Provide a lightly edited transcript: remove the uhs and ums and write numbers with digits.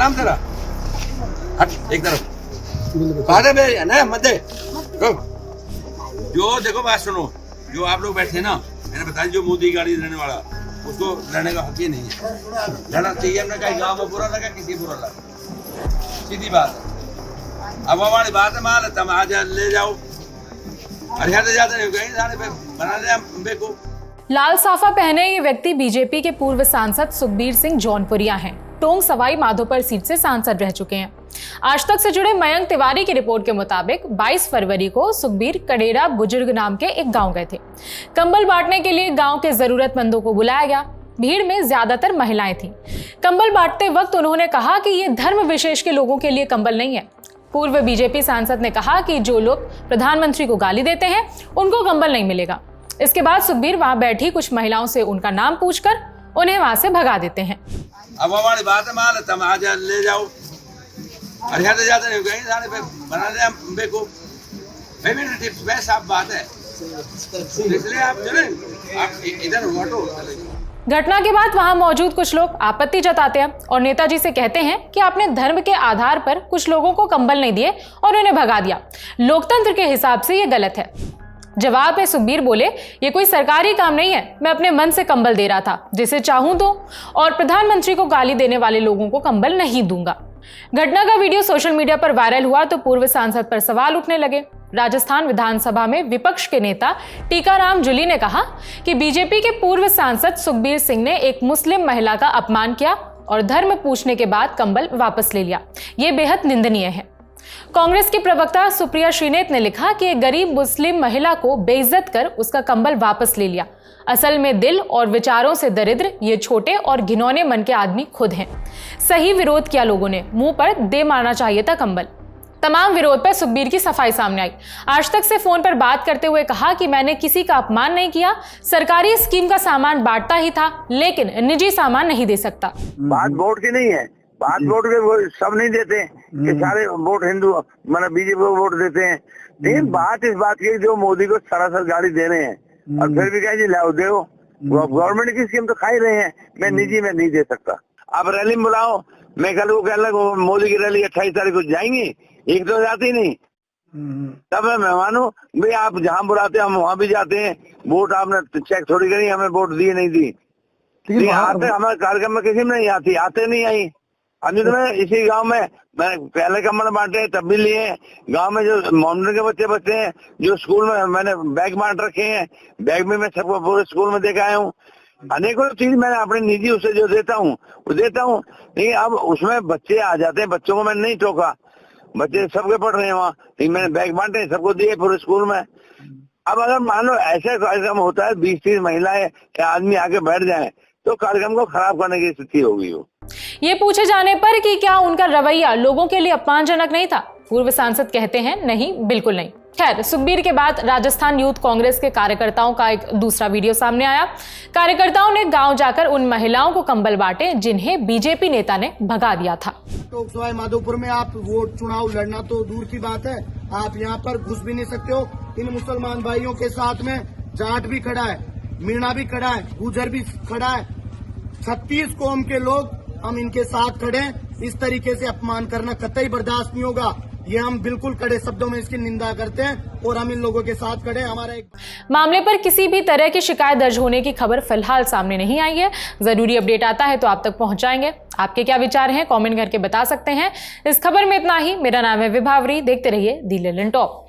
नाम तेरा? हट एक तरफ। बातें बे ना मत दे। जो देखो बात सुनो, जो आप लोग बैठे ना, मैंने बताया जो मोदी की गाड़ी रहने वाला उसको लड़ने का हक ही नहीं है। लड़ना चाहिए हमने कहीं गाँव में बुरा लगा किसी बुरा लगा, सीधी बात है। अब हमारी बात है मान तुम आज ले जाओ हरियाणा जाते नहीं कहीं सारे पे बना दे हम को। लाल साफा पहने ये व्यक्ति बीजेपी के पूर्व सांसद सुखबीर सिंह जौनपुरिया हैं। टोंक सवाई माधोपुर सीट से सांसद रह चुके हैं। आज तक से जुड़े मयंक तिवारी की रिपोर्ट के मुताबिक 22 फरवरी को सुखबीर कडेरा बुजुर्ग नाम के एक गांव गए थे। कंबल बांटने के लिए गांव के जरूरतमंदों को बुलाया गया। भीड़ में ज्यादातर महिलाएं थीं। कंबल बांटते वक्त उन्होंने कहा कि ये धर्म विशेष के लोगों के लिए कंबल नहीं है। पूर्व बीजेपी सांसद ने कहा कि जो लोग प्रधानमंत्री को गाली देते हैं उनको कंबल नहीं मिलेगा। इसके बाद सुखबीर वहां बैठी कुछ महिलाओं से उनका नाम पूछकर उन्हें वहां से भगा देते हैं। अब हमारी बात है मान तुम आज ले जाओ हरियाणा जाते नहीं कहीं सारे पे बना दे हम को। भाई साफ बात है, इसलिए आप चले आप इधर हटो। घटना के बाद वहां मौजूद कुछ लोग आपत्ति जताते हैं और नेताजी से कहते हैं कि आपने धर्म के आधार पर कुछ लोगों को कंबल नहीं दिए और उन्हें भगा दिया। लोकतंत्र के हिसाब से ये गलत है। जवाब में सुखबीर बोले, ये कोई सरकारी काम नहीं है, मैं अपने मन से कंबल दे रहा था, जिसे चाहूं दो, और प्रधानमंत्री को गाली देने वाले लोगों को कंबल नहीं दूंगा। घटना का वीडियो सोशल मीडिया पर वायरल हुआ तो पूर्व सांसद पर सवाल उठने लगे। राजस्थान विधानसभा में विपक्ष के नेता टीकाराम जूली ने कहा कि बीजेपी के पूर्व सांसद सुखबीर सिंह ने एक मुस्लिम महिला का अपमान किया और धर्म पूछने के बाद कंबल वापस ले लिया। ये बेहद निंदनीय है। कांग्रेस की प्रवक्ता सुप्रिया श्रीनेत ने लिखा कि एक गरीब मुस्लिम महिला को बेइज्जत कर उसका कंबल वापस ले लिया। असल में दिल और विचारों से दरिद्र ये छोटे और घिनौने मन के आदमी खुद हैं। सही विरोध किया लोगों ने, मुंह पर दे मारना चाहिए था कंबल। तमाम विरोध पर सुखबीर की सफाई सामने आई। आज तक से फोन पर बात करते हुए कहा कि मैंने किसी का अपमान नहीं किया, सरकारी स्कीम का सामान बांटता ही था, लेकिन निजी सामान नहीं दे सकता। बात वोट की नहीं है, बात वोट के सब नहीं देते कि सारे वोट हिंदू मतलब बीजेपी को वोट देते हैं। लेकिन बात इस बात की जो मोदी को सरासर गाड़ी दे रहे हैं और फिर भी कहें जी लाओ दो, गवर्नमेंट की स्कीम तो खा ही रहे हैं, मैं निजी में नहीं दे सकता। आप रैली में बुलाओ, मैं कल वो कह लगा मोदी की रैली 28 तारीख को जाएंगी, एक तो जाती नहीं, तब मैं मानू भाई आप जहाँ बुलाते हम वहाँ भी जाते हैं। वोट आपने चेक थोड़ी करी, हमें वोट दी नहीं दी, आते हमारे कार्यक्रम में किसी में नहीं आती, आते नहीं आई। अभी तो मैं इसी गांव में मैं पहले कंबल बांटे तब भी लिए, गांव में जो मोहम्मद के बच्चे हैं जो स्कूल में मैंने बैग बांट रखे हैं, बैग में मैं सबको पूरे स्कूल में देकर आया हूँ। अनेकों चीज मैंने अपने निजी उसे जो देता हूँ वो देता हूँ। लेकिन अब उसमें बच्चे आ जाते हैं, बच्चों को मैंने नहीं टोका, बच्चे सबके पढ़ रहे हैं वहाँ, लेकिन मैंने बैग बांटे सबको दिए पूरे स्कूल में। अब अगर मान लो ऐसा कार्यक्रम होता है 20-30 महिलाएं या आदमी आके बैठ जाए तो कार्यक्रम को खराब करने की स्थिति होगी। ये पूछे जाने पर कि क्या उनका रवैया लोगों के लिए अपमानजनक नहीं था, पूर्व सांसद कहते हैं नहीं, बिल्कुल नहीं। खैर, सुखबीर के बाद राजस्थान यूथ कांग्रेस के कार्यकर्ताओं का एक दूसरा वीडियो सामने आया। कार्यकर्ताओं ने गांव जाकर उन महिलाओं को कंबल बांटे जिन्हें बीजेपी नेता ने भगा दिया था। टोंक सवाई माधोपुर में आप वोट चुनाव लड़ना तो दूर की बात है, आप यहाँ पर घुस भी नहीं सकते हो। इन मुसलमान भाइयों के साथ में जाट भी खड़ा है, मीणा भी खड़ा है, गुजर भी खड़ा है, 36 कौम के लोग हम इनके साथ खड़े हैं। इस तरीके से अपमान करना कतई बर्दाश्त नहीं होगा। ये हम बिल्कुल कड़े शब्दों में इसकी निंदा करते हैं और हम इन लोगों के साथ खड़े हैं। हमारा एक मामले पर किसी भी तरह की शिकायत दर्ज होने की खबर फिलहाल सामने नहीं आई है। जरूरी अपडेट आता है तो आप तक पहुंचाएंगे। आपके क्या विचार हैं कमेंट करके बता सकते हैं। इस खबर में इतना ही। मेरा नाम है विभावरी। देखते रहिए दी ललन टॉप।